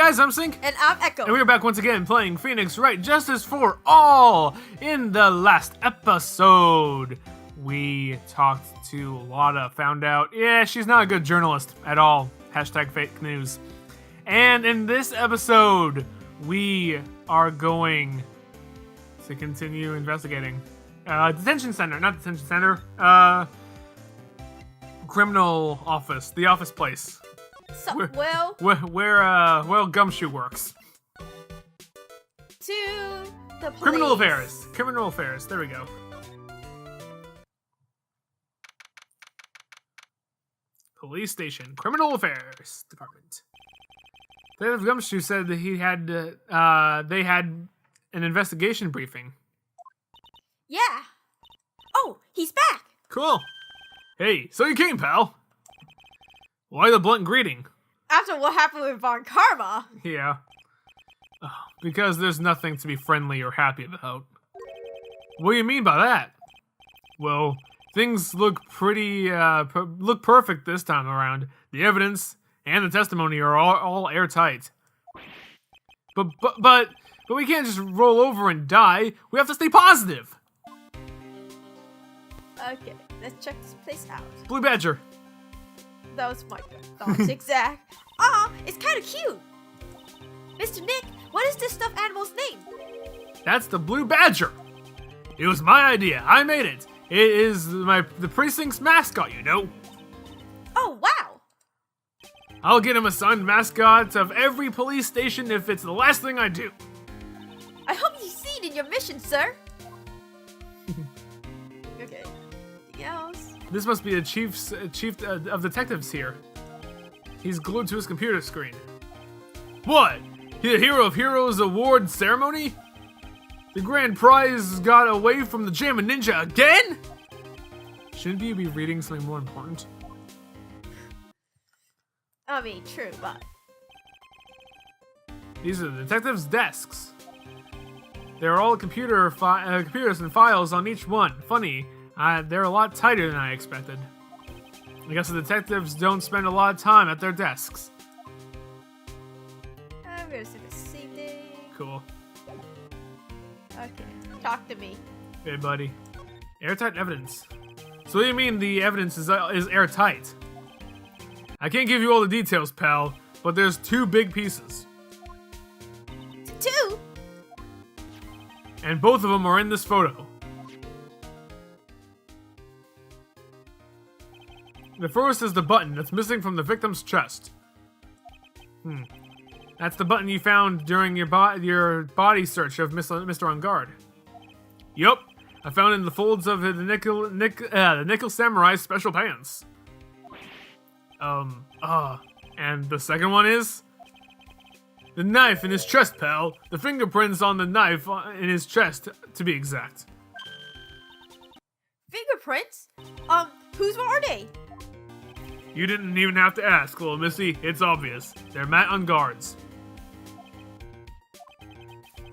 guys, I'm Sync. And I'm Echo. And we're back once again playing Phoenix Wright Justice for All. In the last episode, we talked to Lotta, found out, yeah, she's not a good journalist at all. Hashtag fake news. And in this episode, we are going to continue investigating. Detention center, not detention center. Criminal office, the office place. So, where Gumshoe works. To the police. Criminal affairs, there we go. Police station, criminal affairs department. Detective Gumshoe said that they had an investigation briefing. Yeah. Oh, he's back. Cool. Hey, so you came, pal. Why the blunt greeting? After what happened with Von Karma. Yeah. Because there's nothing to be friendly or happy about. What do you mean by that? Well, things look look perfect this time around. The evidence and the testimony are all airtight. But we can't just roll over and die. We have to stay positive. Okay, let's check this place out. Blue Badger. That was my thoughts, exact. It's kind of cute. Mr. Nick, what is this stuffed animal's name? That's the Blue Badger. It was my idea. I made it. It is the precinct's mascot, you know. Oh, wow. I'll get him assigned mascot of every police station if it's the last thing I do. I hope you succeed in your mission, sir. Okay. Anything else? This must be the chief of detectives here. He's glued to his computer screen. What? The Hero of Heroes award ceremony? The grand prize got away from the Jammin' Ninja again? Shouldn't you be reading something more important? I mean, true, but... These are the detectives' desks. There are all computers and files on each one. Funny, they're a lot tighter than I expected. I guess the detectives don't spend a lot of time at their desks. I'm gonna say the same thing. Cool. Okay, talk to me. Hey, buddy. Airtight evidence. So what do you mean the evidence is airtight? I can't give you all the details, pal, but there's two big pieces. Two? And both of them are in this photo. The first is the button that's missing from the victim's chest. That's the button you found during your body search of Mr. On Guard. Yup, I found it in the folds of the Nickel Samurai's special pants. And the second one is the knife in his chest, pal. The fingerprints on the knife in his chest, to be exact. Fingerprints? Whose are they? You didn't even have to ask, little missy. It's obvious. They're Matt on Guard's.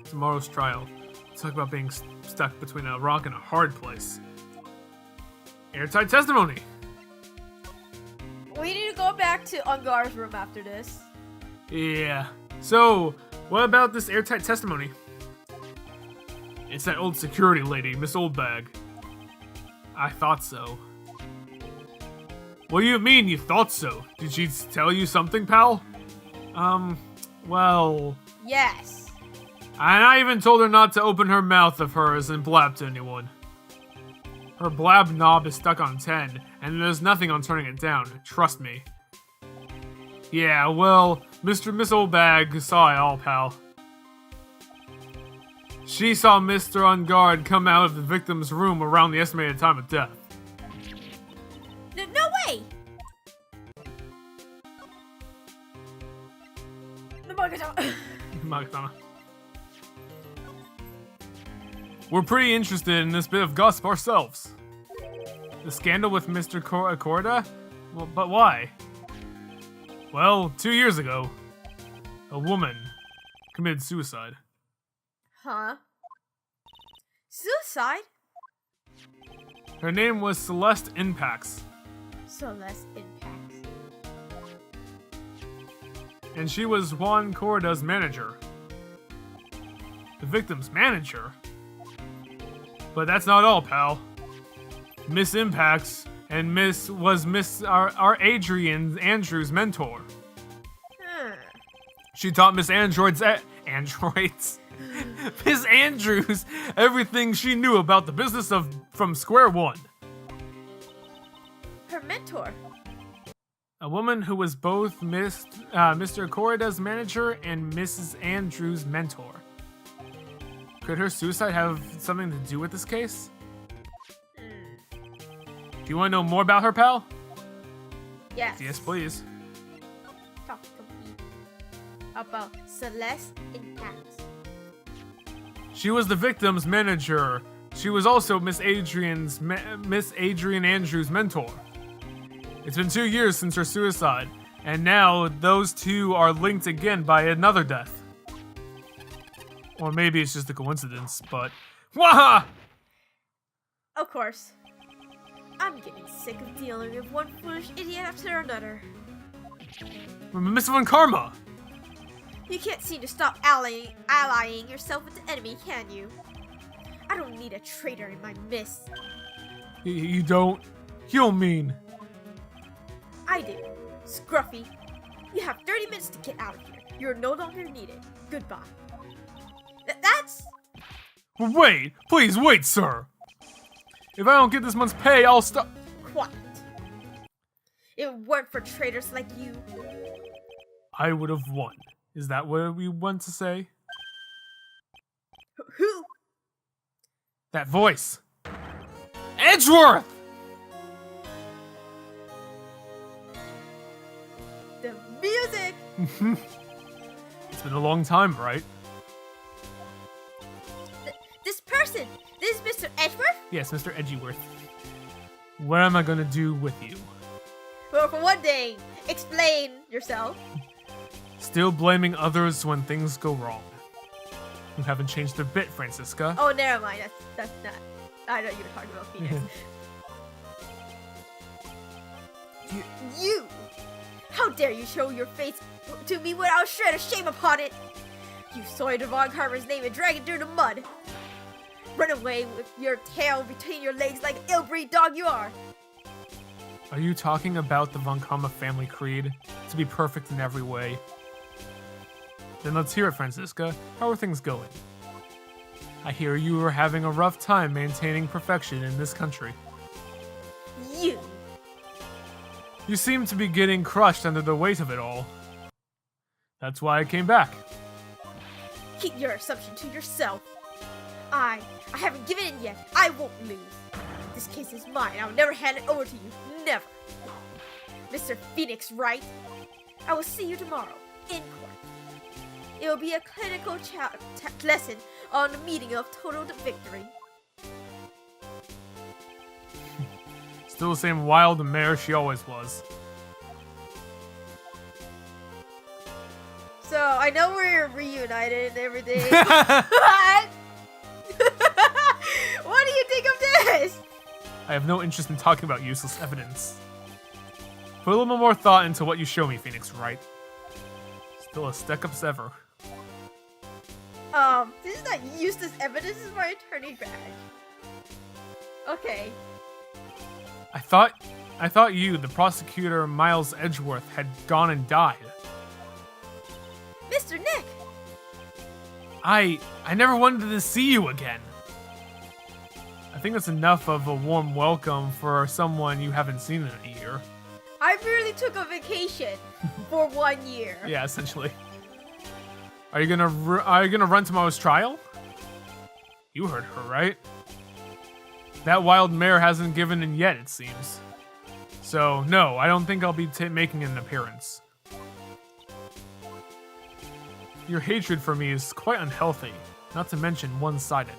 Tomorrow's trial. Talk about being stuck between a rock and a hard place. Airtight testimony. We need to go back to Ungar's room after this. Yeah. So, what about this airtight testimony? It's that old security lady, Miss Oldbag. I thought so. What do you mean you thought so? Did she tell you something, pal? Well... Yes. And I even told her not to open her mouth of hers and blab to anyone. Her blab knob is stuck on 10, and there's nothing on turning it down, trust me. Yeah, well, Miss Oldbag saw it all, pal. She saw Mr. On Guard come out of the victim's room around the estimated time of death. No way! The Magatama. We're pretty interested in this bit of gossip ourselves. The scandal with Mr. Korda? Well, but why? Well, 2 years ago, a woman committed suicide. Huh? Suicide? Her name was Celeste Impax. Celeste Impax. and she was Juan Corrida's manager. The victim's manager? But that's not all, pal. Miss Impacts and Miss our Adrian Andrews' mentor. She taught Miss Androids Miss Andrews everything she knew about the business from square one. Her mentor. A woman who was both Mr. Corrida's manager and Mrs. Andrews' mentor. Could her suicide have something to do with this case? Do you want to know more about her, pal? Yes. Yes, please. Talk to me about Celeste Impacts. She was the victim's manager. She was also Miss Adrian Andrews' mentor. It's been 2 years since her suicide, and now those two are linked again by another death. Or maybe it's just a coincidence, but... Waha! Of course. I'm getting sick of dealing with one foolish idiot after another. Miss Von Karma! You can't seem to stop allying yourself with the enemy, can you? I don't need a traitor in my midst. You don't? You don't mean... I do. Scruffy, you have 30 minutes to get out of here. You're no longer needed. Goodbye. That's... Wait! Please wait, sir! If I don't get this month's pay, I'll stop... Quiet. It weren't for traitors like you. I would have won. Is that what we want to say? Who? That voice! Edgeworth! The music! It's been a long time, right? This person! This is Mr. Edgeworth? Yes, Mr. Edgeworth. What am I gonna do with you? Well, for one thing, explain yourself. Still blaming others when things go wrong. You haven't changed a bit, Francisca. Oh, never mind. That's not... I know you were talking about Phoenix. You! How dare you show your face to me without a shred of shame upon it! You soiled Von Carver's name and dragged it through the mud! Run away with your tail between your legs like an ill-breed dog you are! Are you talking about the Von Karma family creed? To be perfect in every way? Then let's hear it, Francisca. How are things going? I hear you are having a rough time maintaining perfection in this country. You! You seem to be getting crushed under the weight of it all. That's why I came back. Keep your assumption to yourself. I haven't given in yet. I won't lose. This case is mine. I'll never hand it over to you. Never. Mr. Phoenix, right? I will see you tomorrow in court. It will be a clinical lesson on the meaning of total victory. Still the same wild mare she always was. So, I know we're reunited and everything. What? What do you think of this? I have no interest in talking about useless evidence. Put a little more thought into what you show me, Phoenix, right? Still as stuck-up as ever. This is not useless evidence, this is my attorney badge. Okay. I thought you, the prosecutor Miles Edgeworth, had gone and died. Mr. Nick! I never wanted to see you again. I think that's enough of a warm welcome for someone you haven't seen in a year. I merely took a vacation for 1 year. Yeah, essentially. Are you gonna run tomorrow's trial? You heard her, right? That wild mare hasn't given in yet, it seems. So, no, I don't think I'll be making an appearance. Your hatred for me is quite unhealthy, not to mention one-sided.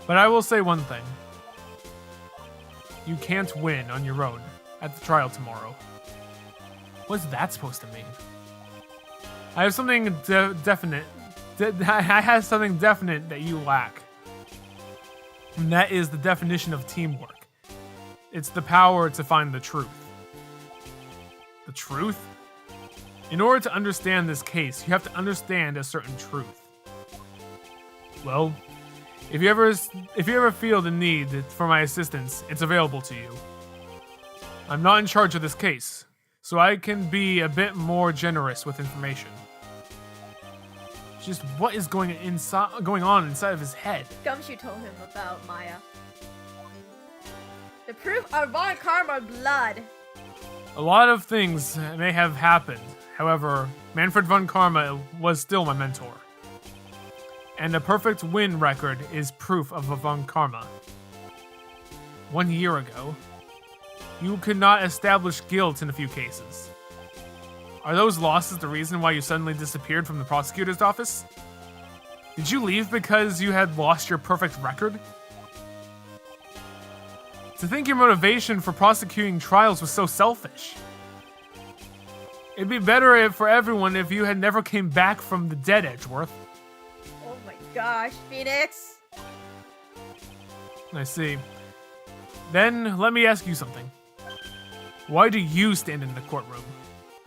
But I will say one thing. You can't win on your own at the trial tomorrow. What's that supposed to mean? I have something definite. I have something definite that you lack. And that is the definition of teamwork. It's the power to find the truth. The truth? In order to understand this case, you have to understand a certain truth. Well, if you ever feel the need for my assistance, it's available to you. I'm not in charge of this case, so I can be a bit more generous with information. Just what is going on inside of his head? Gumshoe told him about Maya. The proof of Von Karma blood. A lot of things may have happened. However, Manfred von Karma was still my mentor. And a perfect win record is proof of a von Karma. 1 year ago, you could not establish guilt in a few cases. Are those losses the reason why you suddenly disappeared from the prosecutor's office? Did you leave because you had lost your perfect record? To think your motivation for prosecuting trials was so selfish. It'd be better for everyone if you had never came back from the dead, Edgeworth. Oh my gosh, Phoenix. I see. Then, let me ask you something. Why do you stand in the courtroom?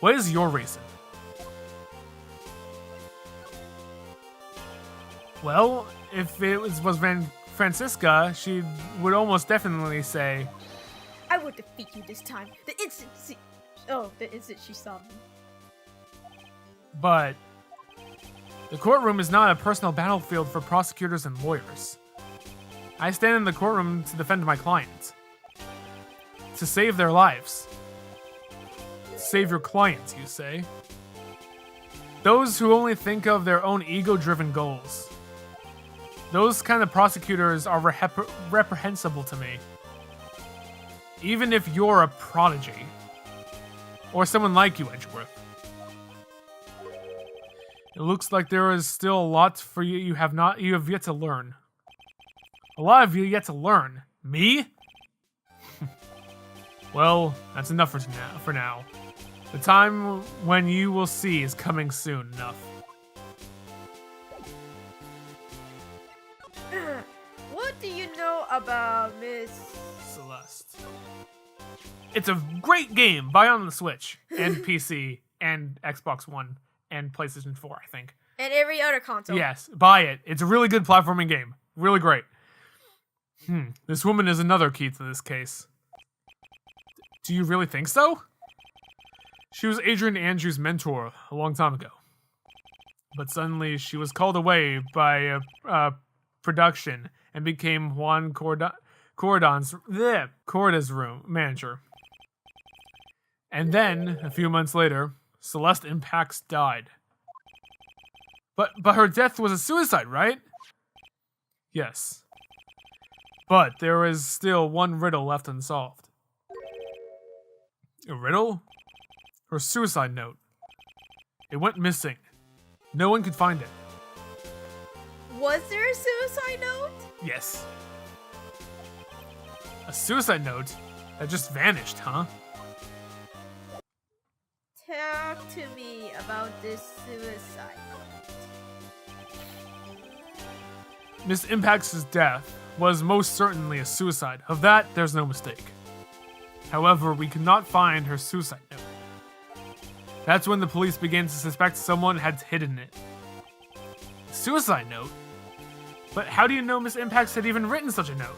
What is your reason? Well, if it was Francisca, she would almost definitely say, I will defeat you this time. The instant she saw me. But the courtroom is not a personal battlefield for prosecutors and lawyers. I stand in the courtroom to defend my clients. To save their lives. Save your clients, you say? Those who only think of their own ego-driven goals. Those kind of prosecutors are reprehensible to me. Even if you're a prodigy. Or someone like you, Edgeworth. It looks like there is still a lot for you you have yet to learn. A lot of you yet to learn. Me? Well, that's enough for now. The time when you will see is coming soon enough. What do you know about Miss Celeste? It's a great game. Buy it on the Switch and PC and Xbox One and PlayStation 4, I think. And every other console. Yes, buy it. It's a really good platforming game. Really great. This woman is another key to this case. Do you really think so? She was Adrian Andrews' mentor a long time ago. But suddenly she was called away by production and became Juan Corda's room manager. And then, a few months later, Celeste Impacts died. But her death was a suicide, right? Yes. But there is still one riddle left unsolved. A riddle? Her suicide note. It went missing. No one could find it. Was there a suicide note? Yes. A suicide note that just vanished, huh? Talk to me about this suicide note. Miss Impacts' death was most certainly a suicide. Of that, there's no mistake. However, we could not find her suicide note. That's when the police began to suspect someone had hidden it. A suicide note? But how do you know Miss Impacts had even written such a note?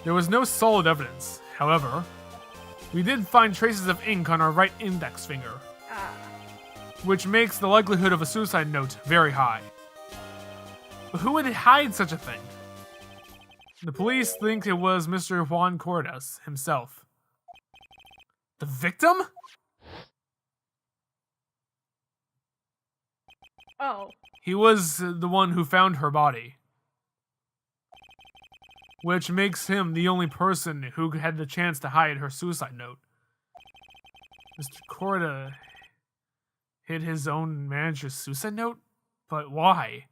There was no solid evidence. However, we did find traces of ink on our right index finger, which makes the likelihood of a suicide note very high. But who would hide such a thing? The police think it was Mr. Juan Cordes himself. The victim? Oh. He was the one who found her body. Which makes him the only person who had the chance to hide her suicide note. Mr. Corda hid his own manager's suicide note? But why?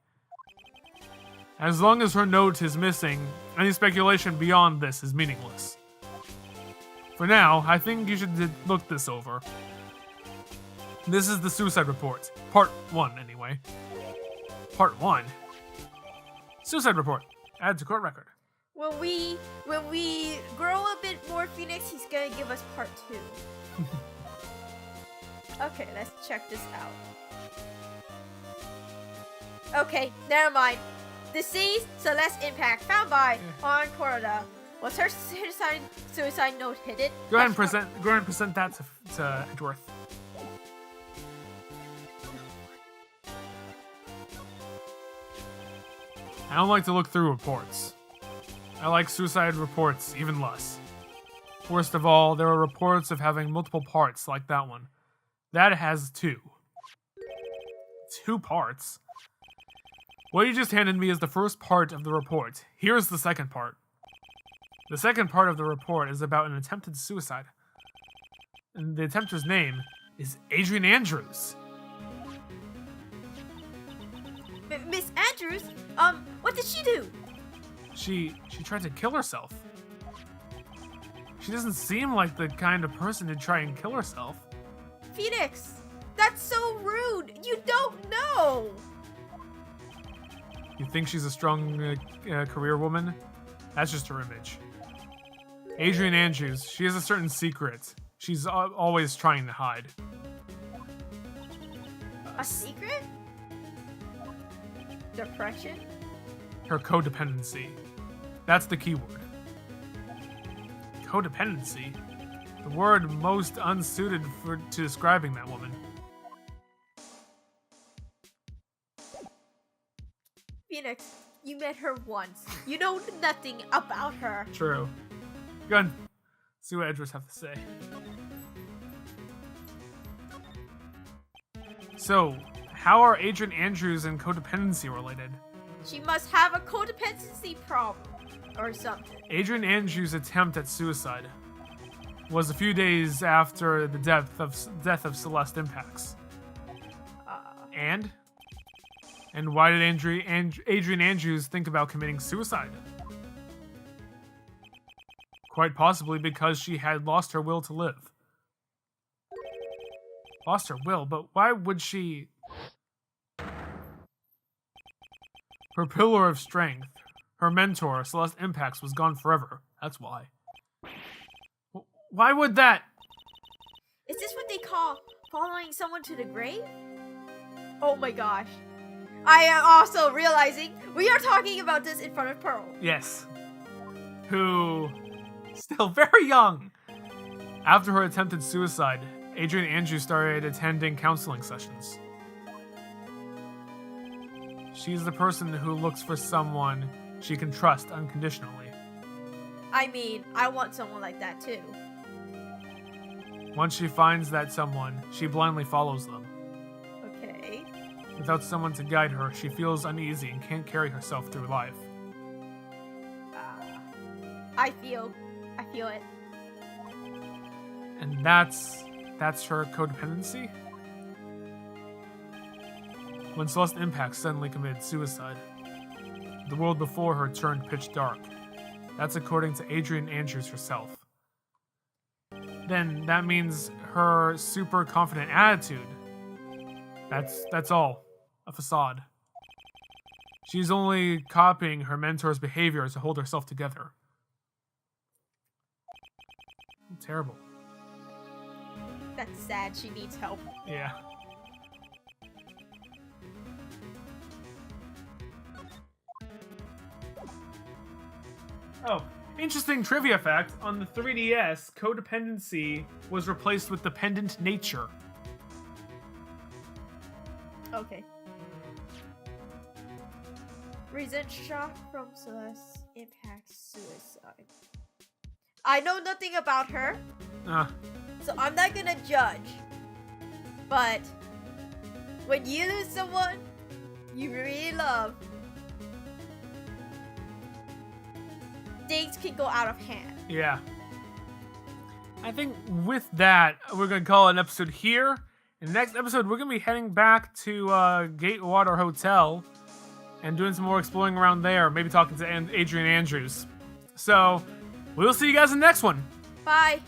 As long as her note is missing, any speculation beyond this is meaningless. For now, I think you should look this over. This is the suicide report. Part 1, anyway. Part 1? Suicide report. Add to court record. When we grow a bit more, Phoenix, he's gonna give us part 2. Okay, let's check this out. Okay, never mind. Deceased, Celeste Impact, found by on Corda. Was her suicide note hidden? Go ahead and present that to Edgeworth. I don't like to look through reports. I like suicide reports even less. Worst of all, there are reports of having multiple parts like that one. That has 2. 2 parts? What you just handed me is the first part of the report. Here's the second part. The second part of the report is about an attempted suicide. And the attempter's name is Adrian Andrews. Miss Andrews? What did she do? She tried to kill herself. She doesn't seem like the kind of person to try and kill herself. Phoenix, that's so rude. You don't know. You think she's a strong career woman? That's just her image. Adrian Andrews, she has a certain secret. She's always trying to hide. A secret? Depression? Her codependency. That's the key word. Codependency? The word most unsuited to describing that woman. Phoenix, you met her once. You know nothing about her. True. Go ahead. See what Edgeworth have to say. So, how are Adrian Andrews and codependency related? She must have a codependency problem. Or something. Adrian Andrews' attempt at suicide was a few days after the death of Celeste Impacts. And why did Adrian Andrews think about committing suicide? Quite possibly because she had lost her will to live. Lost her will, but why would she? Her pillar of strength, her mentor, Celeste Impacts, was gone forever. That's why. Why would that? Is this what they call following someone to the grave? Oh my gosh. I am also realizing we are talking about this in front of Pearl. Yes. Who, still very young. After her attempted suicide, Adrian Andrews started attending counseling sessions. She's the person who looks for someone she can trust unconditionally. I mean, I want someone like that too. Once she finds that someone, she blindly follows them. Okay. Without someone to guide her, she feels uneasy and can't carry herself through life. I feel it. And that's her codependency? When Celeste Impact suddenly committed suicide, the world before her turned pitch dark. That's according to Adrian Andrews herself. Then that means her super confident attitude. That's all. A facade. She's only copying her mentor's behavior to hold herself together. Terrible. That's sad. She needs help. Yeah. Oh, interesting trivia fact. On the 3DS, codependency was replaced with dependent nature. Okay. Recent shock from Celeste impacts suicide. I know nothing about her, so I'm not gonna judge. But when you lose someone you really love, things can go out of hand. Yeah. I think with that, we're going to call it an episode here. In the next episode, we're going to be heading back to Gatewater Hotel and doing some more exploring around there. Maybe talking to Adrian Andrews. So, we'll see you guys in the next one. Bye.